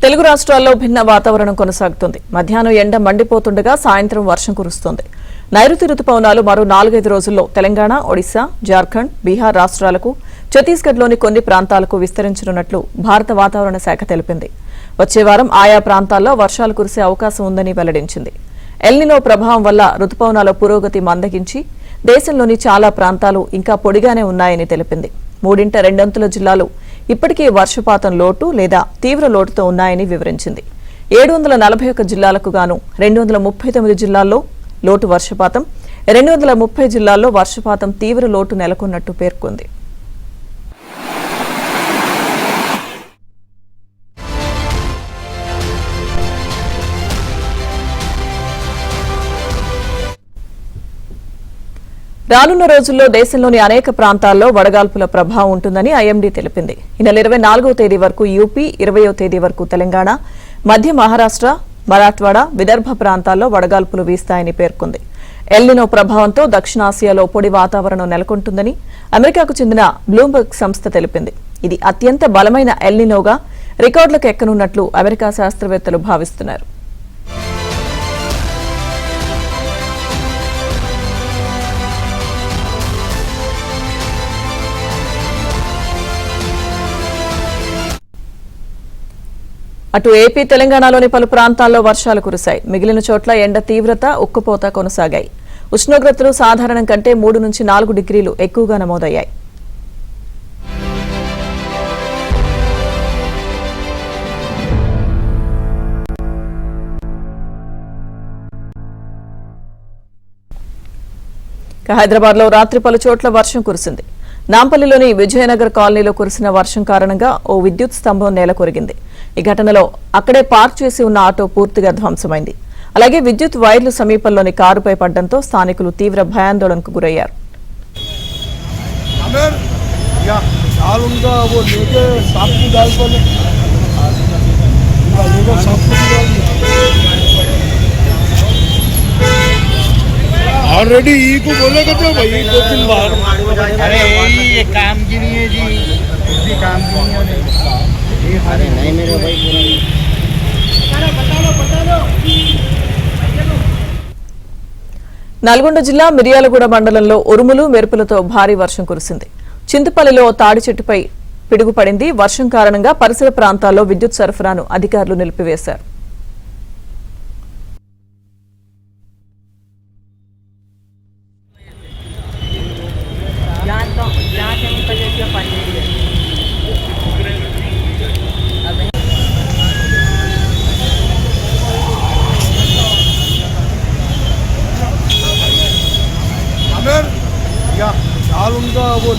తెలుగు రాష్ట్రాల్లో భిన్న వాతావరణం కొనసాగుతుంది. మధ్యాహ్నం ఎండ మండిపోతుండగా సాయంత్రం వర్షం కురుస్తోంది. నైరుతి రుతుపవనాలు మరో 4-5 రోజుల్లో తెలంగాణ, ఒడిశా, జార్ఖండ్, బీహార్ రాష్ట్రాలకు, ఛత్తీస్గఢ్లోని కొన్ని ప్రాంతాలకు విస్తరించనున్నట్లు భారత వాతావరణ శాఖ తెలిపింది. వచ్చే వారం ఆయా ప్రాంతాల్లో వర్షాలు కురిసే అవకాశం ఉందని వెల్లడించింది. ఎల్నినో ప్రభావం వల్ల రుతుపవనాల పురోగతి మందగించి దేశంలోని చాలా ప్రాంతాలు ఇంకా పొడిగానే ఉన్నాయని తెలిపింది. 3/2 జిల్లాలు ఇప్పటికీ వర్షపాతం లోటు లేదా తీవ్ర లోటుతో ఉన్నాయని వివరించింది. 741 జిల్లాలకు గాను 239 జిల్లాల్లో లోటు వర్షపాతం, 230 జిల్లాల్లో వర్షపాతం తీవ్ర లోటు నెలకొన్నట్టు పేర్కొంది. రానున్న రోజుల్లో దేశంలోని అనేక ప్రాంతాల్లో వడగాల్పుల ప్రభావం ఉంటుందని ఐఎండీ తెలిపింది. ఈ నెల 24వ తేదీ వరకు యూపీ, 20వ తేదీ వరకు తెలంగాణ, మధ్య మహారాష్ట్ర, మరాఠ్వాడా, విదర్భ ప్రాంతాల్లో వడగాల్పులు వీస్తాయని పేర్కొంది. ఎల్నినో ప్రభావంతో దక్షిణాసియాలో పొడి వాతావరణం నెలకొంటుందని అమెరికాకు చెందిన బ్లూంబర్గ్ సంస్థ తెలిపింది. ఇది అత్యంత బలమైన ఎల్నినోగా రికార్డులకు ఎక్కనున్నట్లు అమెరికా శాస్త్రవేత్తలు భావిస్తున్నారు. అటు ఏపీ, తెలంగాణలోని పలు ప్రాంతాల్లో వర్షాలు కురిశాయి. మిగిలిన చోట్ల ఎండ తీవ్రత, ఉక్కపోత కొనసాగాయి. ఉష్ణోగ్రతలు సాధారణం కంటే 3 నుంచి 4 డిగ్రీలు ఎక్కువగా నమోదయ్యాయి. హైదరాబాద్లో రాత్రి పలు చోట్ల వర్షం కురిసింది. నాంపల్లిలోని విజయనగర్ కాలనీలో కురిసిన వర్షం కారణంగా ఓ విద్యుత్ స్తంభం నేలకొరిగింది. ఈ ఘటనలో అక్కడే పార్క్ చేసి ఉన్న ఆటో పూర్తిగా ధ్వంసమైంది. అలాగే విద్యుత్ వైర్లు సమీపంలోని కారుపై పడడంతో స్థానికులు తీవ్ర భయాందోళనకు గురయ్యారు. ऑलरेडी ई को बोलेगा तो भाई 2 दिन बाद अरे ये काम की नहीं है जी, इसी काम की नहीं है। अरे नहीं मेरे भाई నల్గొండ జిల్లా మిర్యాలగూడ మండలంలో ఉరుములు, మెరుపులతో భారీ వర్షం కురిసింది. చింతపల్లిలో తాడి చెట్టుపై పిడుగుపడింది. వర్షం కారణంగా పరిసర ప్రాంతాల్లో విద్యుత్ సరఫరాను అధికారులు నిలిపివేశారు. या चाल उनका वो